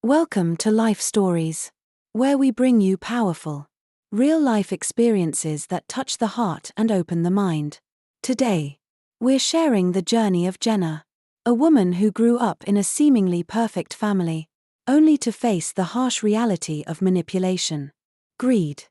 Welcome to Life Stories, where we bring you powerful, real-life experiences that touch the heart and open the mind. Today, we're sharing the journey of Jenna, a woman who grew up in a seemingly perfect family, only to face the harsh reality of manipulation, greed,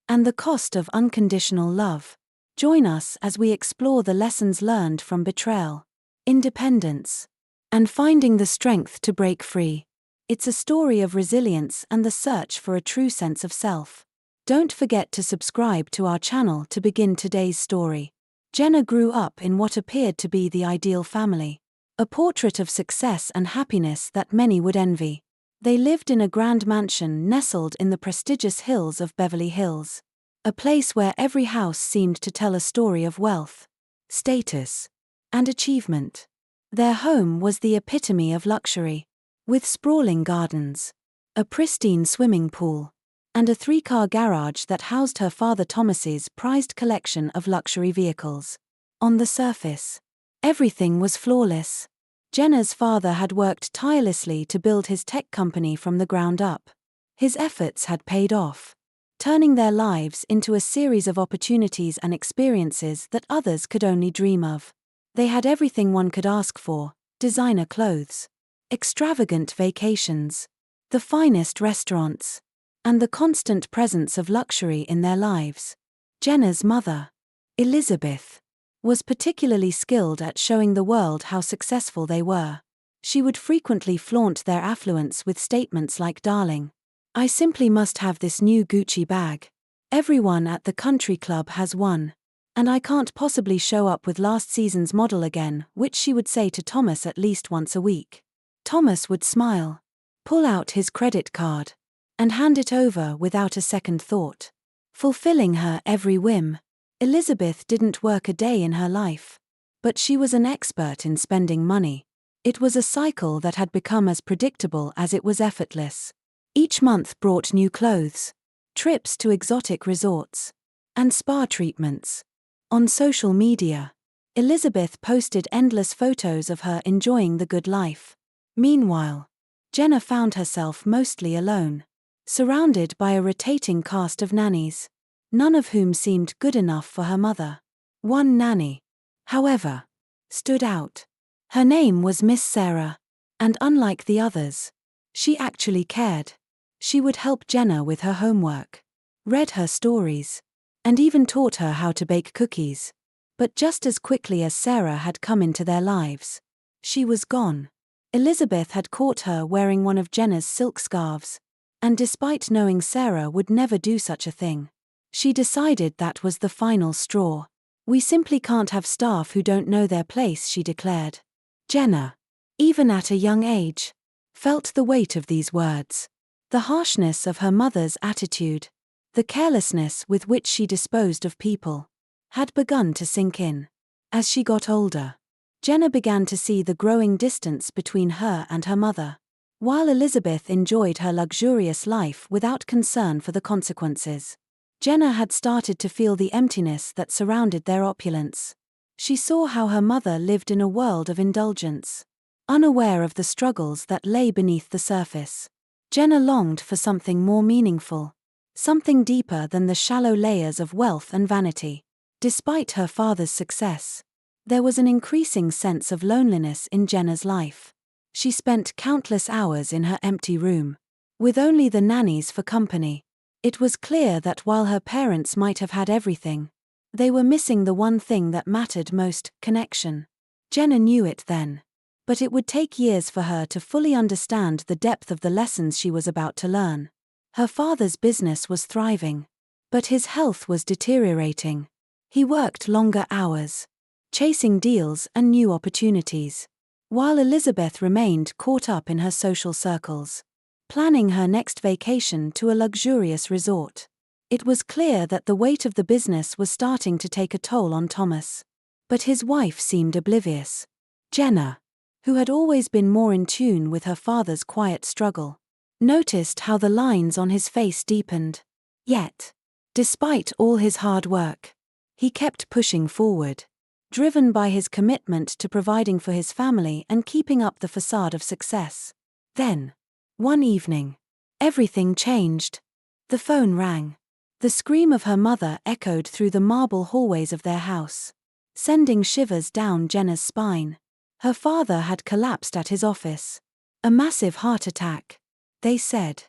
and the cost of unconditional love. Join us as we explore the lessons learned from betrayal, independence, and finding the strength to break free. It's a story of resilience and the search for a true sense of self. Don't forget to subscribe to our channel to begin today's story. Jenna grew up in what appeared to be the ideal family, a portrait of success and happiness that many would envy. They lived in a grand mansion nestled in the prestigious hills of Beverly Hills, a place where every house seemed to tell a story of wealth, status, and achievement. Their home was the epitome of luxury, with sprawling gardens, a pristine swimming pool, and a three-car garage that housed her father Thomas's prized collection of luxury vehicles. On the surface, everything was flawless. Jenna's father had worked tirelessly to build his tech company from the ground up. His efforts had paid off, turning their lives into a series of opportunities and experiences that others could only dream of. They had everything one could ask for: designer clothes, extravagant vacations, the finest restaurants, and the constant presence of luxury in their lives. Jenna's mother, Elizabeth, was particularly skilled at showing the world how successful they were. She would frequently flaunt their affluence with statements like, "Darling, I simply must have this new Gucci bag. Everyone at the country club has one, and I can't possibly show up with last season's model again," which she would say to Thomas at least once a week. Thomas would smile, pull out his credit card, and hand it over without a second thought, fulfilling her every whim. Elizabeth didn't work a day in her life, but she was an expert in spending money. It was a cycle that had become as predictable as it was effortless. Each month brought new clothes, trips to exotic resorts, and spa treatments. On social media, Elizabeth posted endless photos of her enjoying the good life. Meanwhile, Jenna found herself mostly alone, surrounded by a rotating cast of nannies, none of whom seemed good enough for her mother. One nanny, however, stood out. Her name was Miss Sarah, and unlike the others, she actually cared. She would help Jenna with her homework, read her stories, and even taught her how to bake cookies. But just as quickly as Sarah had come into their lives, she was gone. Elizabeth had caught her wearing one of Jenna's silk scarves, and despite knowing Sarah would never do such a thing, she decided that was the final straw. "We simply can't have staff who don't know their place," she declared. Jenna, even at a young age, felt the weight of these words. The harshness of her mother's attitude, the carelessness with which she disposed of people, had begun to sink in. As she got older, Jenna began to see the growing distance between her and her mother. While Elizabeth enjoyed her luxurious life without concern for the consequences, Jenna had started to feel the emptiness that surrounded their opulence. She saw how her mother lived in a world of indulgence, unaware of the struggles that lay beneath the surface. Jenna longed for something more meaningful, something deeper than the shallow layers of wealth and vanity. Despite her father's success, there was an increasing sense of loneliness in Jenna's life. She spent countless hours in her empty room, with only the nannies for company. It was clear that while her parents might have had everything, they were missing the one thing that mattered most: connection. Jenna knew it then, but it would take years for her to fully understand the depth of the lessons she was about to learn. Her father's business was thriving, but his health was deteriorating. He worked longer hours, chasing deals and new opportunities, while Elizabeth remained caught up in her social circles, planning her next vacation to a luxurious resort. It was clear that the weight of the business was starting to take a toll on Thomas. But his wife seemed oblivious. Jenna, who had always been more in tune with her father's quiet struggle, noticed how the lines on his face deepened. Yet, despite all his hard work, he kept pushing forward, driven by his commitment to providing for his family and keeping up the facade of success. Then, One evening, everything changed. The phone rang. The scream of her mother echoed through the marble hallways of their house, sending shivers down Jenna's spine. Her father had collapsed at his office. A massive heart attack, they said.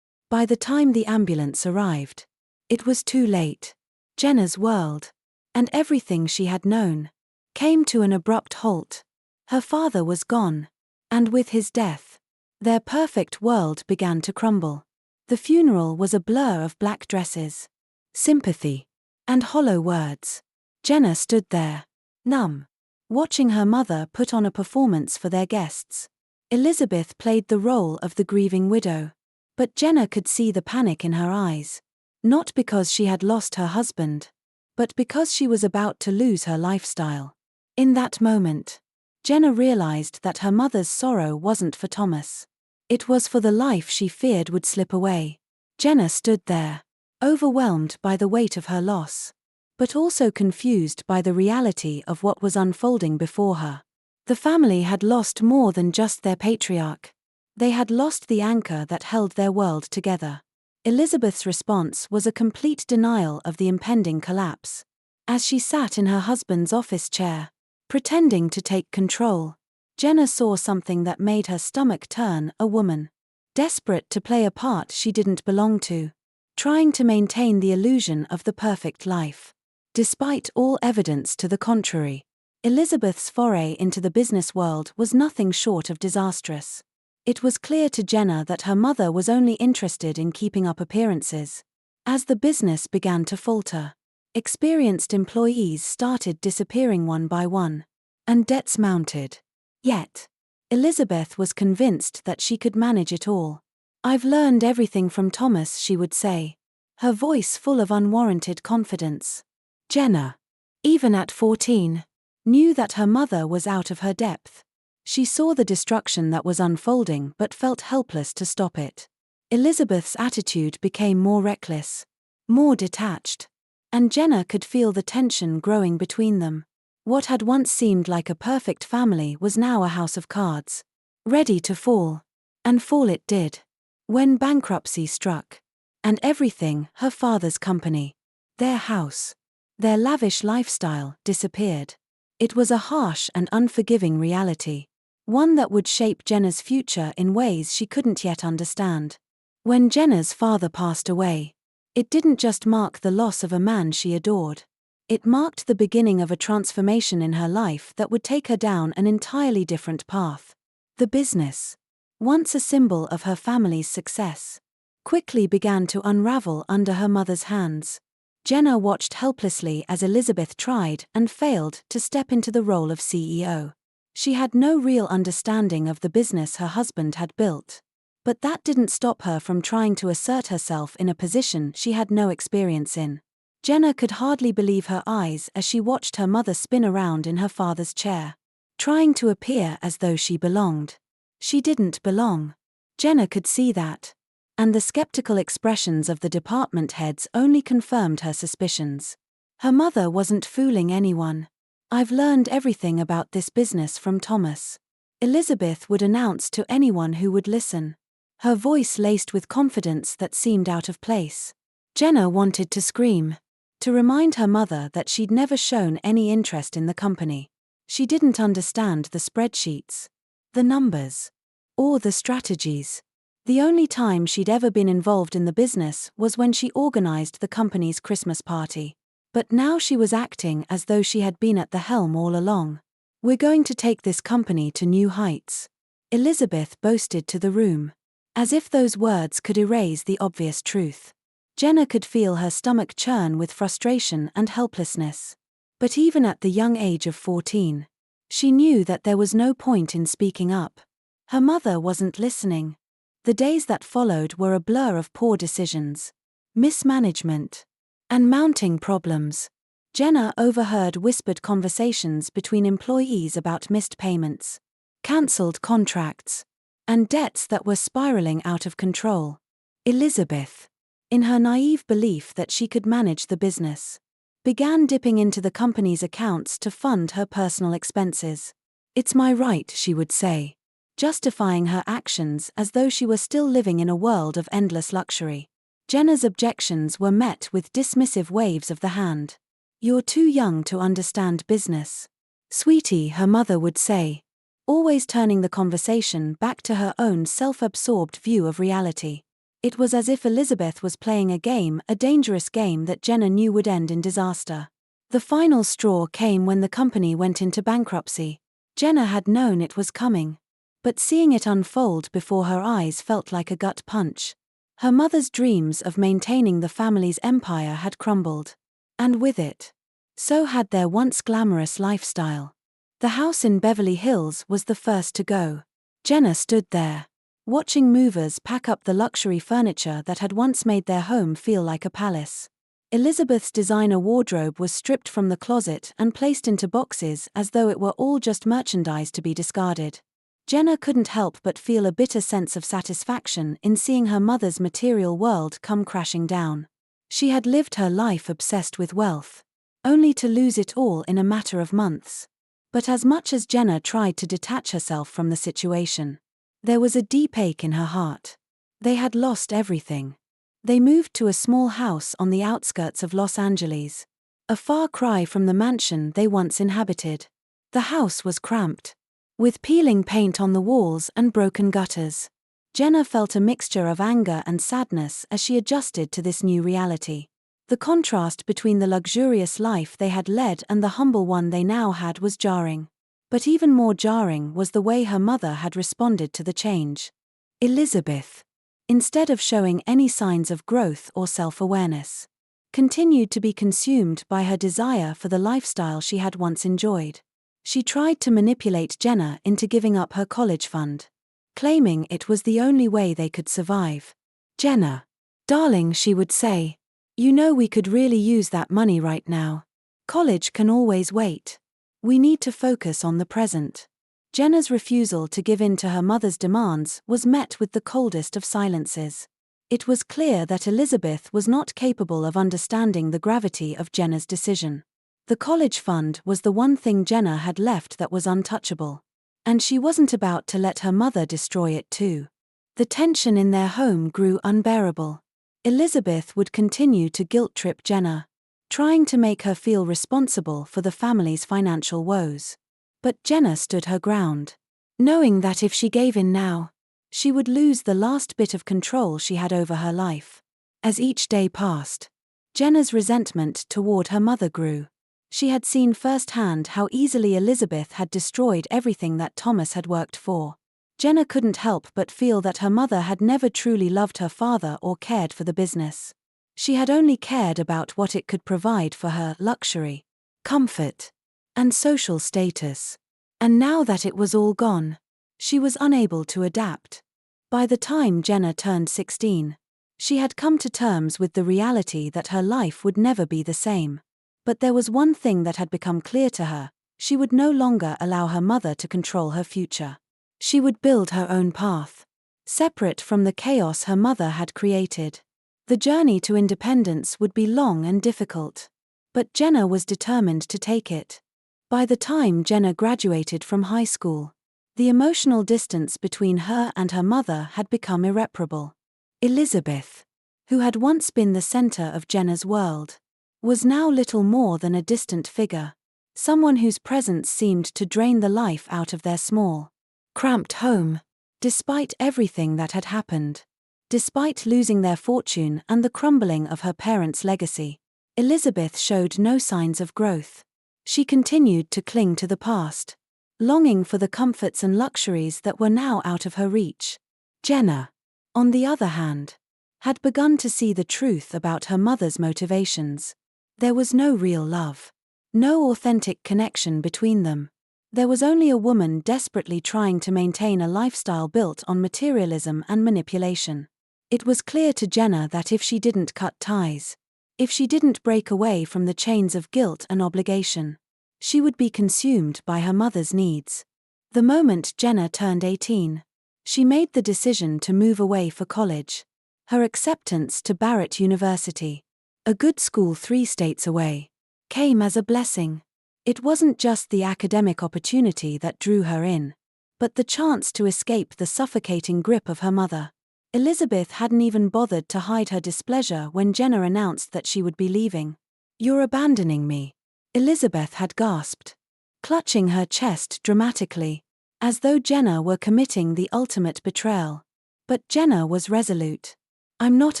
By the time the ambulance arrived, it was too late. Jenna's world, and everything she had known, came to an abrupt halt. Her father was gone, and with his death, their perfect world began to crumble. The funeral was a blur of black dresses, sympathy, and hollow words. Jenna stood there, numb, watching her mother put on a performance for their guests. Elizabeth played the role of the grieving widow, but Jenna could see the panic in her eyes. Not because she had lost her husband, but because she was about to lose her lifestyle. In that moment, Jenna realized that her mother's sorrow wasn't for Thomas. It was for the life she feared would slip away. Jenna stood there, overwhelmed by the weight of her loss, but also confused by the reality of what was unfolding before her. The family had lost more than just their patriarch. They had lost the anchor that held their world together. Elizabeth's response was a complete denial of the impending collapse. As she sat in her husband's office chair, pretending to take control, Jenna saw something that made her stomach turn. A woman, desperate to play a part she didn't belong to, trying to maintain the illusion of the perfect life. Despite all evidence to the contrary, Elizabeth's foray into the business world was nothing short of disastrous. It was clear to Jenna that her mother was only interested in keeping up appearances. As the business began to falter, experienced employees started disappearing one by one, and debts mounted. Yet, Elizabeth was convinced that she could manage it all. "I've learned everything from Thomas," she would say, her voice full of unwarranted confidence. Jenna, even at 14, knew that her mother was out of her depth. She saw the destruction that was unfolding but felt helpless to stop it. Elizabeth's attitude became more reckless, more detached, and Jenna could feel the tension growing between them. What had once seemed like a perfect family was now a house of cards, ready to fall. And fall it did. When bankruptcy struck, and everything, her father's company, their house, their lavish lifestyle, disappeared. It was a harsh and unforgiving reality, one that would shape Jenna's future in ways she couldn't yet understand. When Jenna's father passed away, it didn't just mark the loss of a man she adored. It marked the beginning of a transformation in her life that would take her down an entirely different path. The business, once a symbol of her family's success, quickly began to unravel under her mother's hands. Jenna watched helplessly as Elizabeth tried and failed to step into the role of CEO. She had no real understanding of the business her husband had built, but that didn't stop her from trying to assert herself in a position she had no experience in. Jenna could hardly believe her eyes as she watched her mother spin around in her father's chair, trying to appear as though she belonged. She didn't belong. Jenna could see that, and the skeptical expressions of the department heads only confirmed her suspicions. Her mother wasn't fooling anyone. "I've learned everything about this business from Thomas," Elizabeth would announce to anyone who would listen, her voice laced with confidence that seemed out of place. Jenna wanted to scream, to remind her mother that she'd never shown any interest in the company. She didn't understand the spreadsheets, the numbers, or the strategies. The only time she'd ever been involved in the business was when she organized the company's Christmas party. But now she was acting as though she had been at the helm all along. "We're going to take this company to new heights," Elizabeth boasted to the room, as if those words could erase the obvious truth. Jenna could feel her stomach churn with frustration and helplessness. But even at the young age of 14, she knew that there was no point in speaking up. Her mother wasn't listening. The days that followed were a blur of poor decisions, mismanagement, and mounting problems. Jenna overheard whispered conversations between employees about missed payments, cancelled contracts, and debts that were spiraling out of control. Elizabeth, in her naive belief that she could manage the business, began dipping into the company's accounts to fund her personal expenses. "It's my right," she would say, justifying her actions as though she were still living in a world of endless luxury. Jenna's objections were met with dismissive waves of the hand. "You're too young to understand business, sweetie," her mother would say, always turning the conversation back to her own self-absorbed view of reality. It was as if Elizabeth was playing a game, a dangerous game that Jenna knew would end in disaster. The final straw came when the company went into bankruptcy. Jenna had known it was coming, but seeing it unfold before her eyes felt like a gut punch. Her mother's dreams of maintaining the family's empire had crumbled. And with it, so had their once glamorous lifestyle. The house in Beverly Hills was the first to go. Jenna stood there, watching movers pack up the luxury furniture that had once made their home feel like a palace. Elizabeth's designer wardrobe was stripped from the closet and placed into boxes as though it were all just merchandise to be discarded. Jenna couldn't help but feel a bitter sense of satisfaction in seeing her mother's material world come crashing down. She had lived her life obsessed with wealth, only to lose it all in a matter of months. But as much as Jenna tried to detach herself from the situation, there was a deep ache in her heart. They had lost everything. They moved to a small house on the outskirts of Los Angeles, a far cry from the mansion they once inhabited. The house was cramped, with peeling paint on the walls and broken gutters. Jenna felt a mixture of anger and sadness as she adjusted to this new reality. The contrast between the luxurious life they had led and the humble one they now had was jarring. But even more jarring was the way her mother had responded to the change. Elizabeth, instead of showing any signs of growth or self-awareness, continued to be consumed by her desire for the lifestyle she had once enjoyed. She tried to manipulate Jenna into giving up her college fund, claiming it was the only way they could survive. "Jenna, darling," she would say, "you know we could really use that money right now. College can always wait. We need to focus on the present." Jenna's refusal to give in to her mother's demands was met with the coldest of silences. It was clear that Elizabeth was not capable of understanding the gravity of Jenna's decision. The college fund was the one thing Jenna had left that was untouchable, and she wasn't about to let her mother destroy it too. The tension in their home grew unbearable. Elizabeth would continue to guilt-trip Jenna, trying to make her feel responsible for the family's financial woes. But Jenna stood her ground, knowing that if she gave in now, she would lose the last bit of control she had over her life. As each day passed, Jenna's resentment toward her mother grew. She had seen firsthand how easily Elizabeth had destroyed everything that Thomas had worked for. Jenna couldn't help but feel that her mother had never truly loved her father or cared for the business. She had only cared about what it could provide for her: luxury, comfort, and social status. And now that it was all gone, she was unable to adapt. By the time Jenna turned 16, she had come to terms with the reality that her life would never be the same. But there was one thing that had become clear to her: she would no longer allow her mother to control her future. She would build her own path, separate from the chaos her mother had created. The journey to independence would be long and difficult, but Jenna was determined to take it. By the time Jenna graduated from high school, the emotional distance between her and her mother had become irreparable. Elizabeth, who had once been the center of Jenna's world, was now little more than a distant figure, someone whose presence seemed to drain the life out of their small, cramped home. Despite everything that had happened, despite losing their fortune and the crumbling of her parents' legacy, Elizabeth showed no signs of growth. She continued to cling to the past, longing for the comforts and luxuries that were now out of her reach. Jenna, on the other hand, had begun to see the truth about her mother's motivations. There was no real love, no authentic connection between them. There was only a woman desperately trying to maintain a lifestyle built on materialism and manipulation. It was clear to Jenna that if she didn't cut ties, if she didn't break away from the chains of guilt and obligation, she would be consumed by her mother's needs. The moment Jenna turned 18, she made the decision to move away for college. Her acceptance to Barrett University, a good school 3 states away, came as a blessing. It wasn't just the academic opportunity that drew her in. but the chance to escape the suffocating grip of her mother. Elizabeth hadn't even bothered to hide her displeasure when Jenna announced that she would be leaving. "You're abandoning me," Elizabeth had gasped, clutching her chest dramatically, as though Jenna were committing the ultimate betrayal. But Jenna was resolute. "I'm not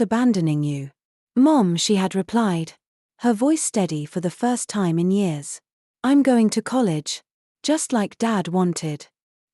abandoning you, Mom," she had replied, her voice steady for the first time in years. "I'm going to college, just like Dad wanted."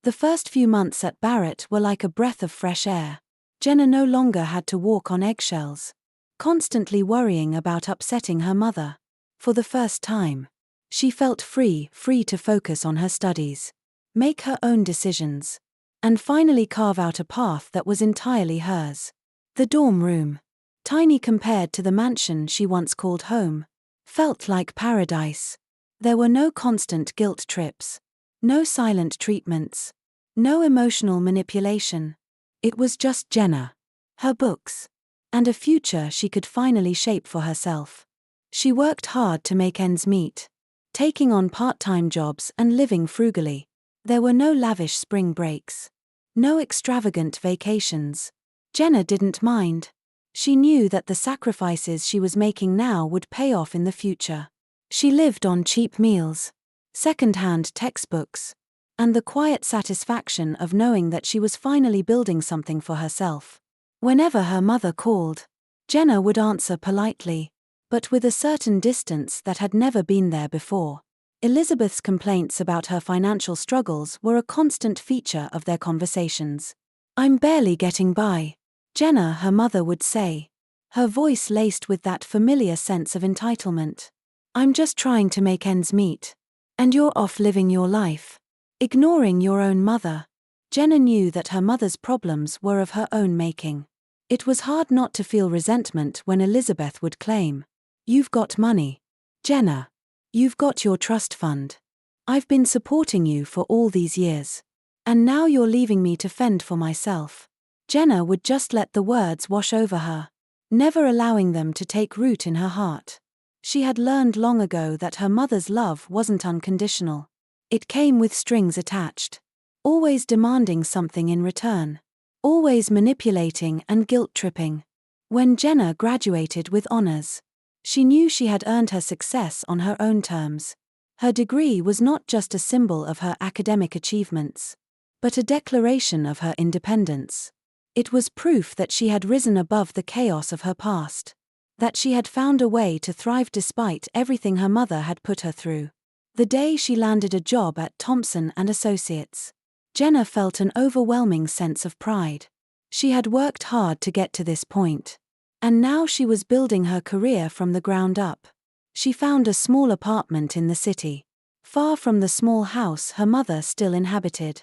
The first few months at Barrett were like a breath of fresh air. Jenna no longer had to walk on eggshells, constantly worrying about upsetting her mother. For the first time, she felt free to focus on her studies, make her own decisions, and finally carve out a path that was entirely hers. The dorm room, tiny compared to the mansion she once called home, felt like paradise. There were no constant guilt trips, no silent treatments, no emotional manipulation. It was just Jenna, her books, and a future she could finally shape for herself. She worked hard to make ends meet, taking on part-time jobs and living frugally. There were no lavish spring breaks, no extravagant vacations. Jenna didn't mind. She knew that the sacrifices she was making now would pay off in the future. She lived on cheap meals, second-hand textbooks, and the quiet satisfaction of knowing that she was finally building something for herself. Whenever her mother called, Jenna would answer politely, but with a certain distance that had never been there before. Elizabeth's complaints about her financial struggles were a constant feature of their conversations. "I'm barely getting by," Jenna, her mother, would say, her voice laced with that familiar sense of entitlement. "I'm just trying to make ends meet. And you're off living your life, ignoring your own mother." Jenna knew that her mother's problems were of her own making. It was hard not to feel resentment when Elizabeth would claim, "You've got money, Jenna. You've got your trust fund. I've been supporting you for all these years. And now you're leaving me to fend for myself." Jenna would just let the words wash over her, never allowing them to take root in her heart. She had learned long ago that her mother's love wasn't unconditional. It came with strings attached, always demanding something in return, always manipulating and guilt-tripping. When Jenna graduated with honors, she knew she had earned her success on her own terms. Her degree was not just a symbol of her academic achievements, but a declaration of her independence. It was proof that she had risen above the chaos of her past, that she had found a way to thrive despite everything her mother had put her through. The day she landed a job at Thompson & Associates, Jenna felt an overwhelming sense of pride. She had worked hard to get to this point, and now she was building her career from the ground up. She found a small apartment in the city, far from the small house her mother still inhabited,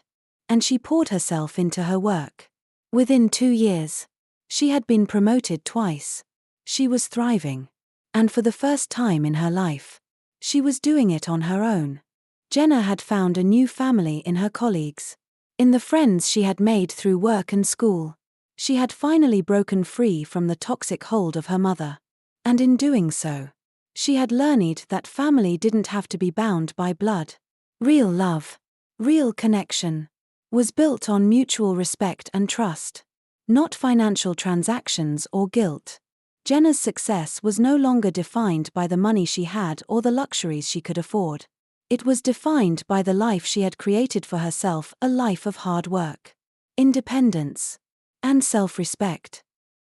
and she poured herself into her work. Within 2 years, she had been promoted twice. She was thriving, and for the first time in her life, she was doing it on her own. Jenna had found a new family in her colleagues, in the friends she had made through work and school. She had finally broken free from the toxic hold of her mother, and in doing so, she had learned that family didn't have to be bound by blood. Real love, real connection, was built on mutual respect and trust, not financial transactions or guilt. Jenna's success was no longer defined by the money she had or the luxuries she could afford. It was defined by the life she had created for herself, a life of hard work, independence, and self-respect.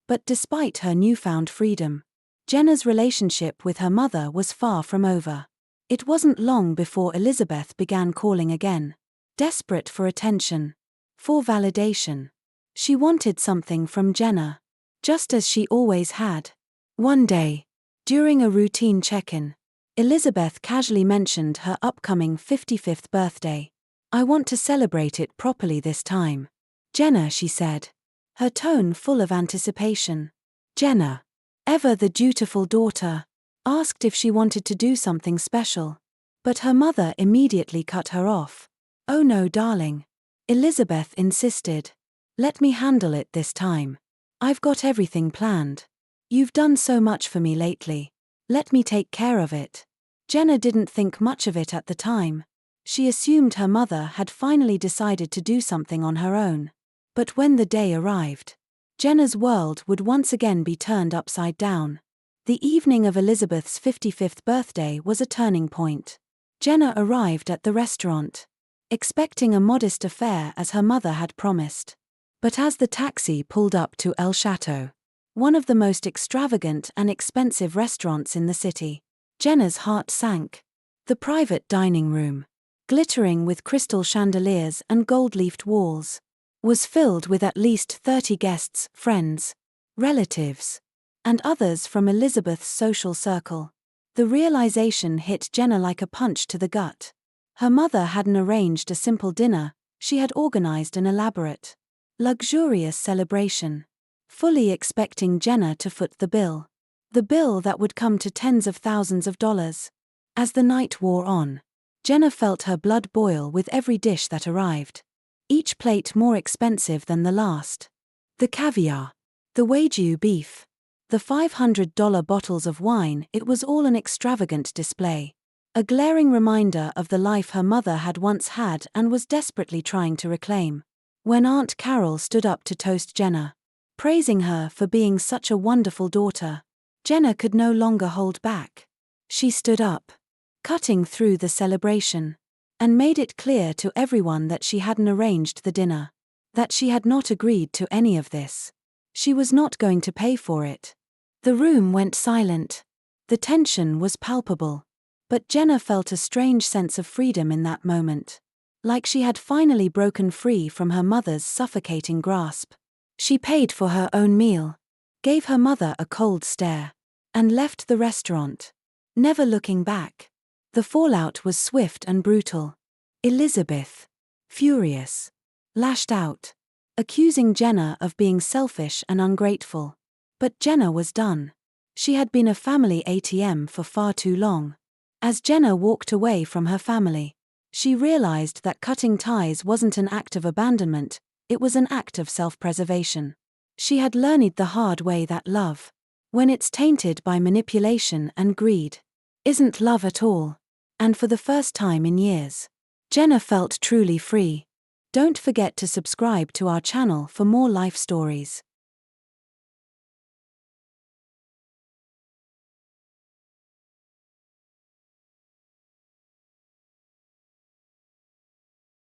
But despite her newfound freedom, Jenna's relationship with her mother was far from over. It wasn't long before Elizabeth began calling again, desperate for attention, for validation. She wanted something from Jenna, just as she always had. One day, during a routine check-in, Elizabeth casually mentioned her upcoming 55th birthday. "I want to celebrate it properly this time, Jenna," she said, her tone full of anticipation. Jenna, ever the dutiful daughter, asked if she wanted to do something special, but her mother immediately cut her off. "Oh no, darling," Elizabeth insisted. "Let me handle it this time. I've got everything planned. You've done so much for me lately. Let me take care of it." Jenna didn't think much of it at the time. She assumed her mother had finally decided to do something on her own. But when the day arrived, Jenna's world would once again be turned upside down. The evening of Elizabeth's 55th birthday was a turning point. Jenna arrived at the restaurant, expecting a modest affair as her mother had promised. But as the taxi pulled up to El Chateau, one of the most extravagant and expensive restaurants in the city, Jenna's heart sank. The private dining room, glittering with crystal chandeliers and gold-leafed walls, was filled with at least 30 guests, friends, relatives, and others from Elizabeth's social circle. The realization hit Jenna like a punch to the gut. Her mother hadn't arranged a simple dinner, she had organized an elaborate, luxurious celebration, fully expecting Jenna to foot the bill. The bill that would come to tens of thousands of dollars. As the night wore on, Jenna felt her blood boil with every dish that arrived, each plate more expensive than the last. The caviar, the Wagyu beef, the $500 bottles of wine, it was all an extravagant display. A glaring reminder of the life her mother had once had and was desperately trying to reclaim. When Aunt Carol stood up to toast Jenna, praising her for being such a wonderful daughter, Jenna could no longer hold back. She stood up, cutting through the celebration, and made it clear to everyone that she hadn't arranged the dinner, that she had not agreed to any of this. She was not going to pay for it. The room went silent. The tension was palpable. But Jenna felt a strange sense of freedom in that moment, like she had finally broken free from her mother's suffocating grasp. She paid for her own meal, gave her mother a cold stare, and left the restaurant, never looking back. The fallout was swift and brutal. Elizabeth, furious, lashed out, accusing Jenna of being selfish and ungrateful. But Jenna was done. She had been a family ATM for far too long. As Jenna walked away from her family, she realized that cutting ties wasn't an act of abandonment, it was an act of self-preservation. She had learned the hard way that love, when it's tainted by manipulation and greed, isn't love at all. And for the first time in years, Jenna felt truly free. Don't forget to subscribe to our channel for more life stories.